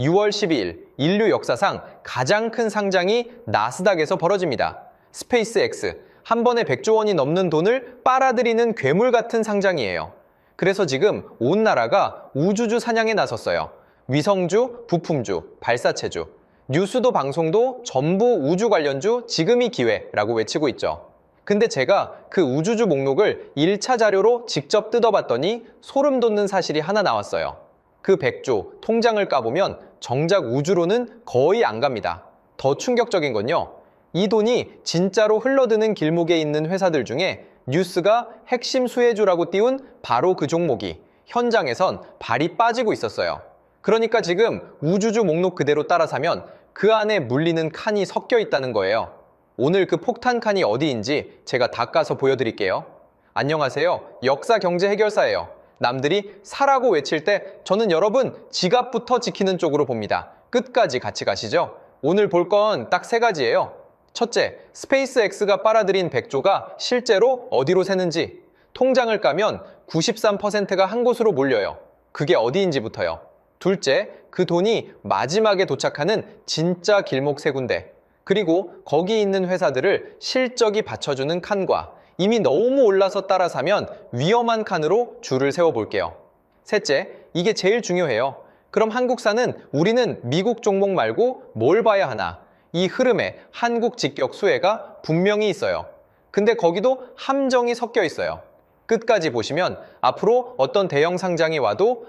6월 12일 인류 역사상 가장 큰 상장이 나스닥에서 벌어집니다. 스페이스X, 한 번에 100조 원이 넘는 돈을 빨아들이는 괴물 같은 상장이에요. 그래서 지금 온 나라가 우주주 사냥에 나섰어요. 위성주, 부품주, 발사체주, 뉴스도 방송도 전부 우주 관련주 지금이 기회라고 외치고 있죠. 근데 제가 그 우주주 목록을 1차 자료로 직접 뜯어봤더니 소름 돋는 사실이 하나 나왔어요. 그 100조 통장을 까보면 정작 우주로는 거의 안 갑니다. 더 충격적인 건요, 이 돈이 진짜로 흘러드는 길목에 있는 회사들 중에 뉴스가 핵심 수혜주라고 띄운 바로 그 종목이 현장에선 발이 빠지고 있었어요. 그러니까 지금 우주주 목록 그대로 따라사면 그 안에 물리는 칸이 섞여 있다는 거예요. 오늘 그 폭탄 칸이 어디인지 제가 다 까서 보여드릴게요. 안녕하세요. 역사 경제 해결사예요. 남들이 사라고 외칠 때 저는 여러분 지갑부터 지키는 쪽으로 봅니다. 끝까지 같이 가시죠. 오늘 볼 건 딱 3가지예요. 첫째, 스페이스X가 빨아들인 100조가 실제로 어디로 새는지. 통장을 까면 93%가 한 곳으로 몰려요. 그게 어디인지부터요. 둘째, 그 돈이 마지막에 도착하는 진짜 길목 3군데. 그리고 거기 있는 회사들을 실적이 받쳐주는 칸과 이미 너무 올라서 따라사면 위험한 칸으로 줄을 세워볼게요. 셋째, 이게 제일 중요해요. 그럼 한국사는 우리는 미국 종목 말고 뭘 봐야 하나? 이 흐름에 한국 직격 수혜가 분명히 있어요. 근데 거기도 함정이 섞여 있어요. 끝까지 보시면 앞으로 어떤 대형 상장이 와도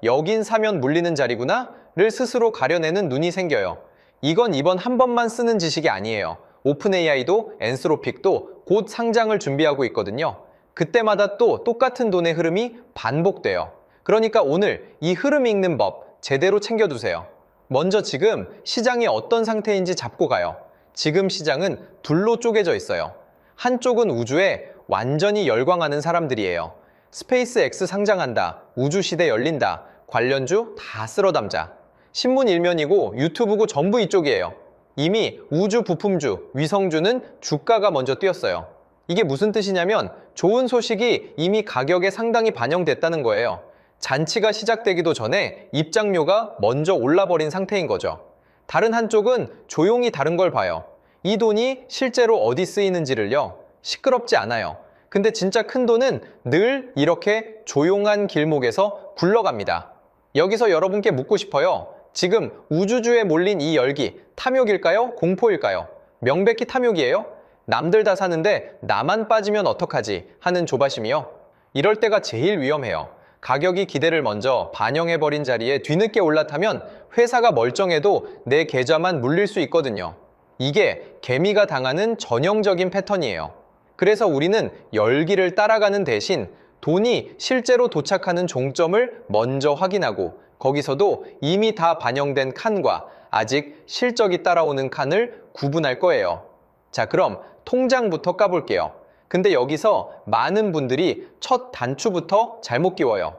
여긴 사면 물리는 자리구나를 스스로 가려내는 눈이 생겨요. 이건 이번 한 번만 쓰는 지식이 아니에요. 오픈AI도 엔스로픽도 곧 상장을 준비하고 있거든요. 그때마다 또 똑같은 돈의 흐름이 반복돼요. 그러니까 오늘 이 흐름 읽는 법 제대로 챙겨두세요. 먼저 지금 시장이 어떤 상태인지 잡고 가요. 지금 시장은 둘로 쪼개져 있어요. 한쪽은 우주에 완전히 열광하는 사람들이에요. 스페이스X 상장한다, 우주시대 열린다, 관련주 다 쓸어담자. 신문 일면이고 유튜브고 전부 이쪽이에요. 이미 우주 부품주, 위성주는 주가가 먼저 뛰었어요. 이게 무슨 뜻이냐면 좋은 소식이 이미 가격에 상당히 반영됐다는 거예요. 잔치가 시작되기도 전에 입장료가 먼저 올라버린 상태인 거죠. 다른 한쪽은 조용히 다른 걸 봐요. 이 돈이 실제로 어디 쓰이는지를요. 시끄럽지 않아요. 근데 진짜 큰 돈은 늘 이렇게 조용한 길목에서 굴러갑니다. 여기서 여러분께 묻고 싶어요. 지금 우주주에 몰린 이 열기, 탐욕일까요? 공포일까요? 명백히 탐욕이에요? 남들 다 사는데 나만 빠지면 어떡하지? 하는 조바심이요. 이럴 때가 제일 위험해요. 가격이 기대를 먼저 반영해버린 자리에 뒤늦게 올라타면 회사가 멀쩡해도 내 계좌만 물릴 수 있거든요. 이게 개미가 당하는 전형적인 패턴이에요. 그래서 우리는 열기를 따라가는 대신 돈이 실제로 도착하는 종점을 먼저 확인하고 거기서도 이미 다 반영된 칸과 아직 실적이 따라오는 칸을 구분할 거예요. 자, 그럼 통장부터 까볼게요. 근데 여기서 많은 분들이 첫 단추부터 잘못 끼워요.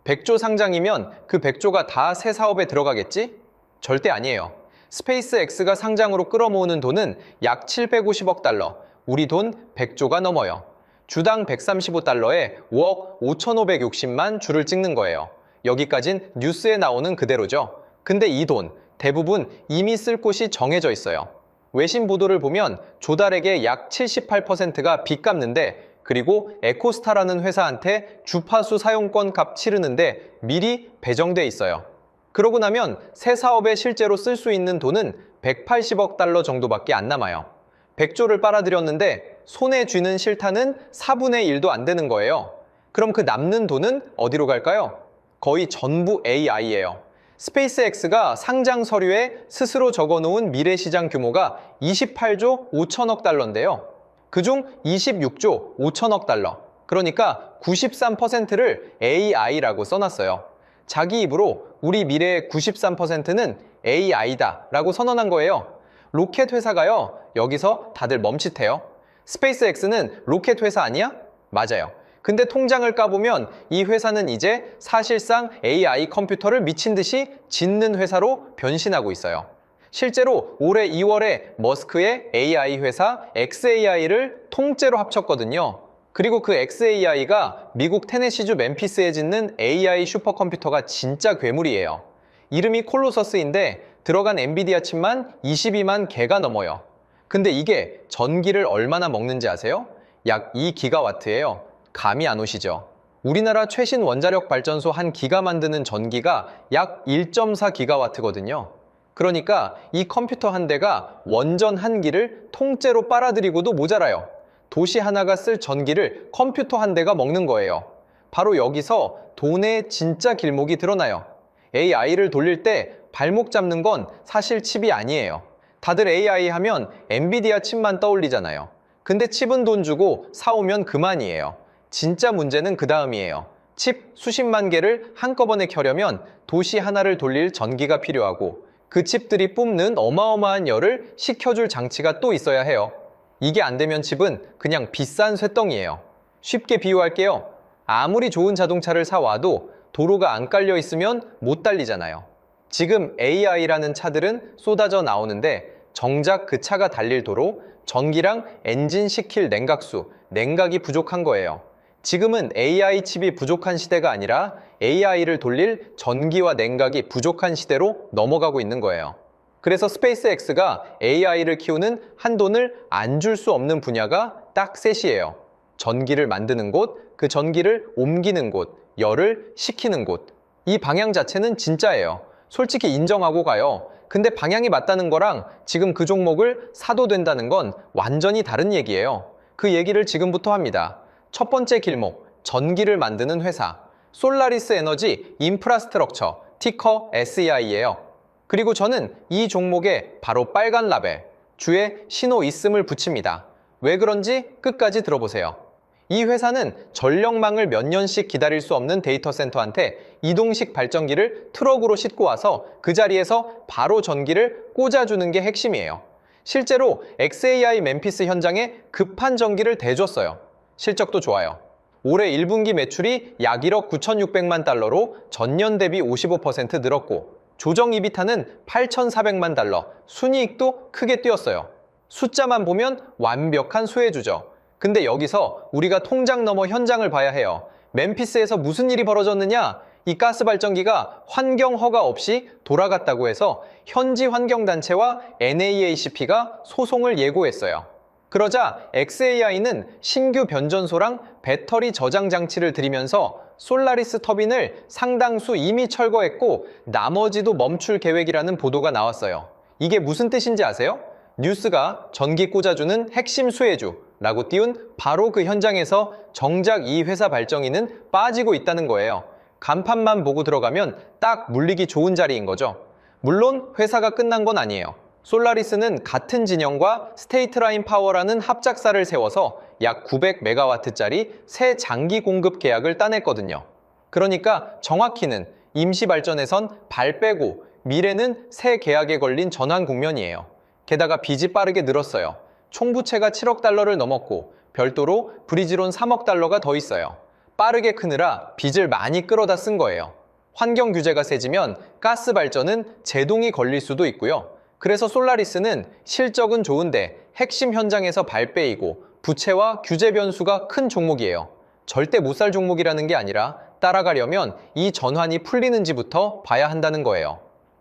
100조 상장이면 그 100조가 다 새 사업에 들어가겠지? 절대 아니에요. 스페이스X가 상장으로 끌어모으는 돈은 약 750억 달러, 우리 돈 100조가 넘어요. 주당 135달러에 5억 5,560만 주를 찍는 거예요. 여기까진 뉴스에 나오는 그대로죠. 근데 이 돈 대부분 이미 쓸 곳이 정해져 있어요. 외신 보도를 보면 조달액의 약 78%가 빚 갚는데, 그리고 에코스타라는 회사한테 주파수 사용권 값 치르는데 미리 배정돼 있어요. 그러고 나면 새 사업에 실제로 쓸 수 있는 돈은 180억 달러 정도밖에 안 남아요. 100조를 빨아들였는데 손에 쥐는 실타는 4분의 1도 안 되는 거예요. 그럼 그 남는 돈은 어디로 갈까요? 거의 전부 AI예요. 스페이스X가 상장 서류에 스스로 적어놓은 미래시장 규모가 28조 5천억 달러인데요. 그중 26조 5천억 달러, 그러니까 93%를 AI라고 써놨어요. 자기 입으로 우리 미래의 93%는 AI다 라고 선언한 거예요. 로켓 회사가요, 여기서 다들 멈칫해요. 스페이스X는 로켓 회사 아니야? 맞아요. 근데 통장을 까보면 이 회사는 이제 사실상 AI 컴퓨터를 미친 듯이 짓는 회사로 변신하고 있어요. 실제로 올해 2월에 머스크의 AI 회사 xAI를 통째로 합쳤거든요. 그리고 그 xAI가 미국 테네시주 멤피스에 짓는 AI 슈퍼컴퓨터가 진짜 괴물이에요. 이름이 콜로서스인데 들어간 엔비디아 칩만 22만 개가 넘어요. 근데 이게 전기를 얼마나 먹는지 아세요? 약 2기가와트예요. 감이 안 오시죠? 우리나라 최신 원자력 발전소 한 기가 만드는 전기가 약 1.4기가와트거든요. 그러니까 이 컴퓨터 한 대가 원전 한 기를 통째로 빨아들이고도 모자라요. 도시 하나가 쓸 전기를 컴퓨터 한 대가 먹는 거예요. 바로 여기서 돈의 진짜 길목이 드러나요. AI를 돌릴 때 발목 잡는 건 사실 칩이 아니에요. 다들 AI 하면 엔비디아 칩만 떠올리잖아요. 근데 칩은 돈 주고 사오면 그만이에요. 진짜 문제는 그 다음이에요. 칩 수십만 개를 한꺼번에 켜려면 도시 하나를 돌릴 전기가 필요하고 그 칩들이 뿜는 어마어마한 열을 식혀줄 장치가 또 있어야 해요. 이게 안 되면 칩은 그냥 비싼 쇳덩이에요. 쉽게 비유할게요. 아무리 좋은 자동차를 사와도 도로가 안 깔려 있으면 못 달리잖아요. 지금 AI라는 차들은 쏟아져 나오는데 정작 그 차가 달릴 도로, 전기랑 엔진 식힐 냉각수, 냉각이 부족한 거예요. 지금은 AI 칩이 부족한 시대가 아니라 AI를 돌릴 전기와 냉각이 부족한 시대로 넘어가고 있는 거예요. 그래서 스페이스X가 AI를 키우는 한돈을 안 줄 수 없는 분야가 딱 셋이에요. 전기를 만드는 곳, 그 전기를 옮기는 곳, 열을 식히는 곳. 이 방향 자체는 진짜예요. 솔직히 인정하고 가요. 근데 방향이 맞다는 거랑 지금 그 종목을 사도 된다는 건 완전히 다른 얘기예요. 그 얘기를 지금부터 합니다. 첫 번째 길목, 전기를 만드는 회사. 솔라리스 에너지 인프라스트럭처, 티커 SEI예요. 그리고 저는 이 종목에 바로 빨간 라벨, 주에 신호 있음을 붙입니다. 왜 그런지 끝까지 들어보세요. 이 회사는 전력망을 몇 년씩 기다릴 수 없는 데이터 센터한테 이동식 발전기를 트럭으로 싣고 와서 그 자리에서 바로 전기를 꽂아주는 게 핵심이에요. 실제로 XAI 멤피스 현장에 급한 전기를 대줬어요. 실적도 좋아요. 올해 1분기 매출이 약 1억 9,600만 달러로 전년 대비 55% 늘었고 조정 EBITDA는 8,400만 달러, 순이익도 크게 뛰었어요. 숫자만 보면 완벽한 수혜주죠. 근데 여기서 우리가 통장 넘어 현장을 봐야 해요. 멤피스에서 무슨 일이 벌어졌느냐? 이 가스 발전기가 환경 허가 없이 돌아갔다고 해서 현지 환경단체와 NAACP가 소송을 예고했어요. 그러자 XAI는 신규 변전소랑 배터리 저장 장치를 들이면서 솔라리스 터빈을 상당수 이미 철거했고 나머지도 멈출 계획이라는 보도가 나왔어요. 이게 무슨 뜻인지 아세요? 뉴스가 전기 꽂아주는 핵심 수혜주라고 띄운 바로 그 현장에서 정작 이 회사 발전기는 빠지고 있다는 거예요. 간판만 보고 들어가면 딱 물리기 좋은 자리인 거죠. 물론 회사가 끝난 건 아니에요. 솔라리스는 같은 진영과 스테이트라인 파워라는 합작사를 세워서 약 900메가와트짜리 새 장기 공급 계약을 따냈거든요. 그러니까 정확히는 임시 발전에선 발 빼고 미래는 새 계약에 걸린 전환 국면이에요. 게다가 빚이 빠르게 늘었어요. 총부채가 7억 달러를 넘었고 별도로 브리지론 3억 달러가 더 있어요. 빠르게 크느라 빚을 많이 끌어다 쓴 거예요. 환경 규제가 세지면 가스 발전은 제동이 걸릴 수도 있고요. 그래서 솔라리스는 실적은 좋은데 핵심 현장에서 발 빼이고 부채와 규제 변수가 큰 종목이에요. 절대 못 살 종목이라는 게 아니라 따라가려면 이 전환이 풀리는지부터 봐야 한다는 거예요.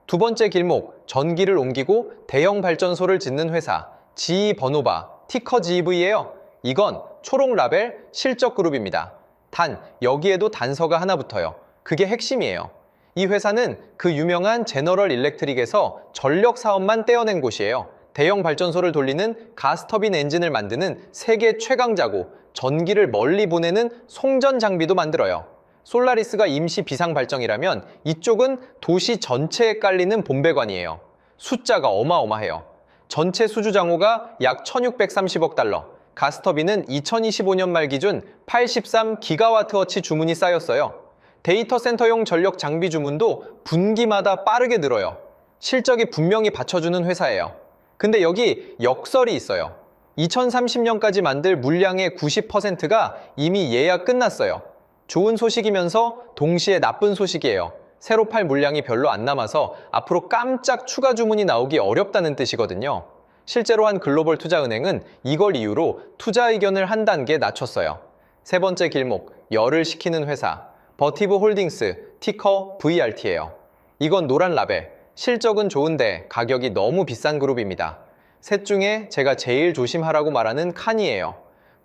두 번째 길목, 전기를 옮기고 대형 발전소를 짓는 회사, GE 버노바, 티커 GEV예요. 이건 초록 라벨 실적 그룹입니다. 단, 여기에도 단서가 하나 붙어요. 그게 핵심이에요. 이 회사는 그 유명한 제너럴 일렉트릭에서 전력 사업만 떼어낸 곳이에요. 대형 발전소를 돌리는 가스터빈 엔진을 만드는 세계 최강자고 전기를 멀리 보내는 송전 장비도 만들어요. 솔라리스가 임시 비상 발전이라면 이쪽은 도시 전체에 깔리는 본배관이에요. 숫자가 어마어마해요. 전체 수주 장호가 약 1,630억 달러, 가스터빈은 2025년 말 기준 83기가와트어치 주문이 쌓였어요. 데이터 센터용 전력 장비 주문도 분기마다 빠르게 늘어요. 실적이 분명히 받쳐주는 회사예요. 근데 여기 역설이 있어요. 2030년까지 만들 물량의 90%가 이미 예약 끝났어요. 좋은 소식이면서 동시에 나쁜 소식이에요. 새로 팔 물량이 별로 안 남아서 앞으로 깜짝 추가 주문이 나오기 어렵다는 뜻이거든요. 실제로 한 글로벌 투자은행은 이걸 이유로 투자 의견을 한 단계 낮췄어요. 세 번째 길목, 열을 식히는 회사. 버티브 홀딩스, 티커 VRT예요. 이건 노란 라벨. 실적은 좋은데 가격이 너무 비싼 그룹입니다. 셋 중에 제가 제일 조심하라고 말하는 칸이에요.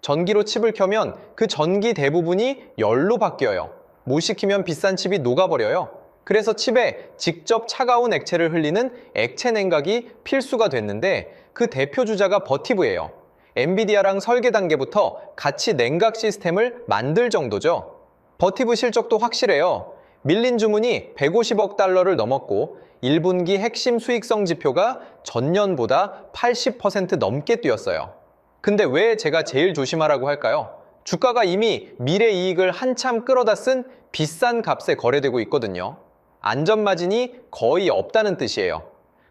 전기로 칩을 켜면 그 전기 대부분이 열로 바뀌어요. 못 식히면 비싼 칩이 녹아버려요. 그래서 칩에 직접 차가운 액체를 흘리는 액체 냉각이 필수가 됐는데 그 대표 주자가 버티브예요. 엔비디아랑 설계 단계부터 같이 냉각 시스템을 만들 정도죠. 버티브 실적도 확실해요. 밀린 주문이 150억 달러를 넘었고 1분기 핵심 수익성 지표가 전년보다 80% 넘게 뛰었어요. 근데 왜 제가 제일 조심하라고 할까요? 주가가 이미 미래 이익을 한참 끌어다 쓴 비싼 값에 거래되고 있거든요. 안전마진이 거의 없다는 뜻이에요.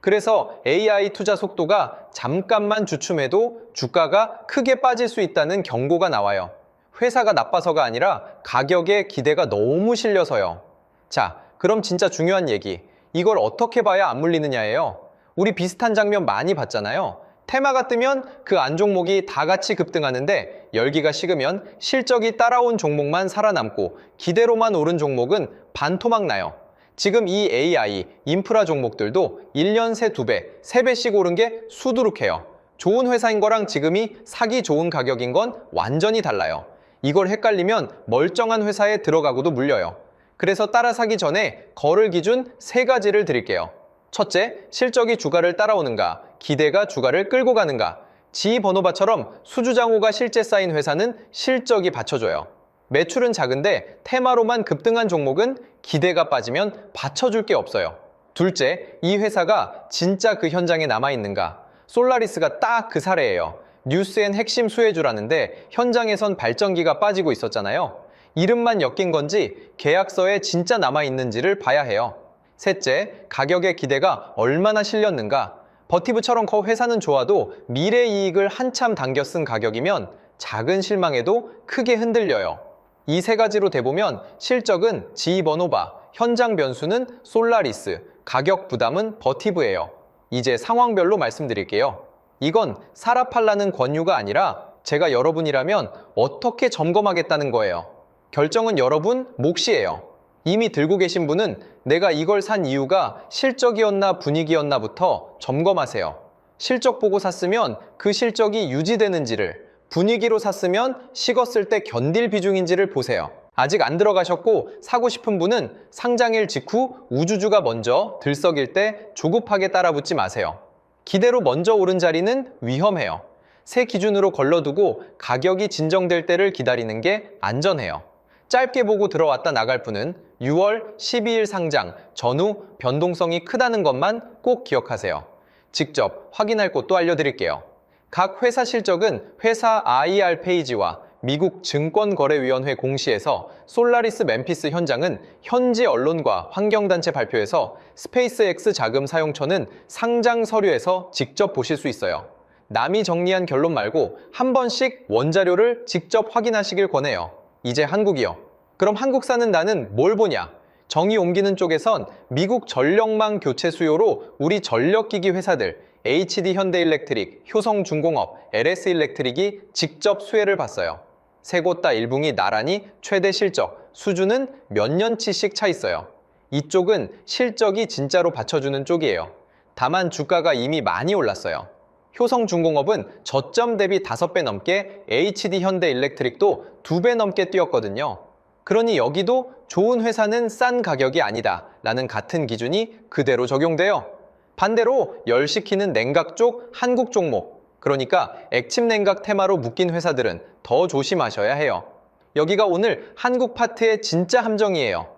그래서 AI 투자 속도가 잠깐만 주춤해도 주가가 크게 빠질 수 있다는 경고가 나와요. 회사가 나빠서가 아니라 가격에 기대가 너무 실려서요. 자, 그럼 진짜 중요한 얘기. 이걸 어떻게 봐야 안 물리느냐예요. 우리 비슷한 장면 많이 봤잖아요. 테마가 뜨면 그 안 종목이 다 같이 급등하는데 열기가 식으면 실적이 따라온 종목만 살아남고 기대로만 오른 종목은 반토막 나요. 지금 이 AI, 인프라 종목들도 1년 새 2배, 3배씩 오른 게 수두룩해요. 좋은 회사인 거랑 지금이 사기 좋은 가격인 건 완전히 달라요. 이걸 헷갈리면 멀쩡한 회사에 들어가고도 물려요. 그래서 따라 사기 전에 거를 기준 3가지를 드릴게요. 첫째, 실적이 주가를 따라오는가, 기대가 주가를 끌고 가는가. 지번호바처럼 수주장호가 실제 쌓인 회사는 실적이 받쳐줘요. 매출은 작은데 테마로만 급등한 종목은 기대가 빠지면 받쳐줄 게 없어요. 둘째, 이 회사가 진짜 그 현장에 남아있는가. 솔라리스가 딱 그 사례예요. 뉴스엔 핵심 수혜주라는데 현장에선 발전기가 빠지고 있었잖아요. 이름만 엮인 건지 계약서에 진짜 남아있는지를 봐야 해요. 셋째, 가격의 기대가 얼마나 실렸는가. 버티브처럼 회사는 좋아도 미래 이익을 한참 당겨 쓴 가격이면 작은 실망에도 크게 흔들려요. 이 3가지로 대보면 실적은 지번호바, 현장 변수는 솔라리스, 가격 부담은 버티브예요. 이제 상황별로 말씀드릴게요. 이건 사라 팔라는 권유가 아니라 제가 여러분이라면 어떻게 점검하겠다는 거예요. 결정은 여러분 몫이에요. 이미 들고 계신 분은 내가 이걸 산 이유가 실적이었나 분위기였나부터 점검하세요. 실적 보고 샀으면 그 실적이 유지되는지를, 분위기로 샀으면 식었을 때 견딜 비중인지를 보세요. 아직 안 들어가셨고 사고 싶은 분은 상장일 직후 우주주가 먼저 들썩일 때 조급하게 따라붙지 마세요. 기대로 먼저 오른 자리는 위험해요. 새 기준으로 걸러두고 가격이 진정될 때를 기다리는 게 안전해요. 짧게 보고 들어왔다 나갈 분은 6월 12일 상장 전후 변동성이 크다는 것만 꼭 기억하세요. 직접 확인할 곳도 알려드릴게요. 각 회사 실적은 회사 IR 페이지와 미국 증권거래위원회 공시에서 솔라리스 멤피스 현장은 현지 언론과 환경단체 발표에서 스페이스X 자금 사용처는 상장 서류에서 직접 보실 수 있어요. 남이 정리한 결론 말고 한 번씩 원자료를 직접 확인하시길 권해요. 이제 한국이요. 그럼 한국사는 나는 뭘 보냐? 정의 옮기는 쪽에선 미국 전력망 교체 수요로 우리 전력기기 회사들 HD 현대일렉트릭, 효성중공업, LS일렉트릭이 직접 수혜를 봤어요. 세 곳 다 1분기 나란히 최대 실적, 수주는 몇 년치씩 차 있어요. 이쪽은 실적이 진짜로 받쳐주는 쪽이에요. 다만 주가가 이미 많이 올랐어요. 효성중공업은 저점 대비 5배 넘게, HD 현대일렉트릭도 2배 넘게 뛰었거든요. 그러니 여기도 좋은 회사는 싼 가격이 아니다 라는 같은 기준이 그대로 적용돼요. 반대로 열 식히는 냉각 쪽 한국 종목, 그러니까 액침 냉각 테마로 묶인 회사들은 더 조심하셔야 해요. 여기가 오늘 한국 파트의 진짜 함정이에요.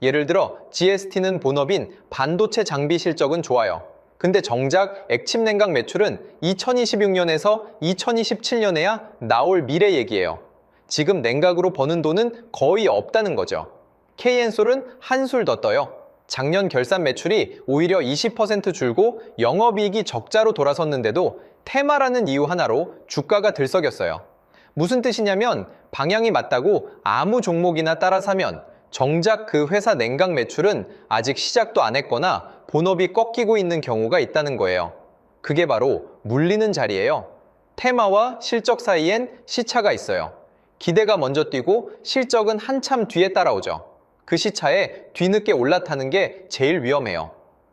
예를 들어 GST는 본업인 반도체 장비 실적은 좋아요. 근데 정작 액침 냉각 매출은 2026년에서 2027년에야 나올 미래 얘기예요. 지금 냉각으로 버는 돈은 거의 없다는 거죠. KN솔은 한술 더 떠요. 작년 결산 매출이 오히려 20% 줄고 영업이익이 적자로 돌아섰는데도 테마라는 이유 하나로 주가가 들썩였어요. 무슨 뜻이냐면 방향이 맞다고 아무 종목이나 따라 사면 정작 그 회사 냉각 매출은 아직 시작도 안 했거나 본업이 꺾이고 있는 경우가 있다는 거예요. 그게 바로 물리는 자리예요. 테마와 실적 사이엔 시차가 있어요. 기대가 먼저 뛰고 실적은 한참 뒤에 따라오죠. 그 시차에 뒤늦게 올라타는 게 제일 위험해요.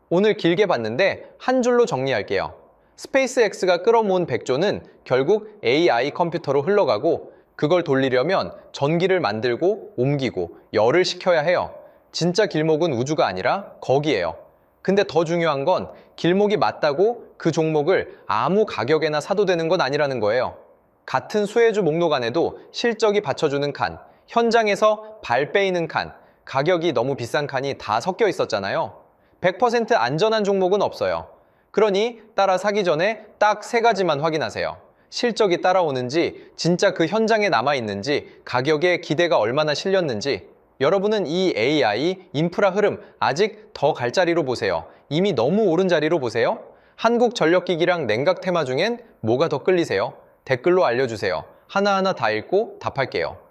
오늘 길게 봤는데 한 줄로 정리할게요. 스페이스X가 끌어모은 백조는 결국 AI 컴퓨터로 흘러가고 그걸 돌리려면 전기를 만들고 옮기고 열을 식혀야 해요. 진짜 길목은 우주가 아니라 거기예요. 근데 더 중요한 건 길목이 맞다고 그 종목을 아무 가격에나 사도 되는 건 아니라는 거예요. 같은 수혜주 목록 안에도 실적이 받쳐주는 칸, 현장에서 발 빼이는 칸, 가격이 너무 비싼 칸이 다 섞여 있었잖아요. 100% 안전한 종목은 없어요. 그러니 따라 사기 전에 딱 3가지만 확인하세요. 실적이 따라오는지, 진짜 그 현장에 남아있는지, 가격에 기대가 얼마나 실렸는지. 여러분은 이 AI, 인프라 흐름 아직 더 갈 자리로 보세요? 이미 너무 오른 자리로 보세요? 한국전력기기랑 냉각 테마 중엔 뭐가 더 끌리세요? 댓글로 알려주세요. 하나하나 다 읽고 답할게요.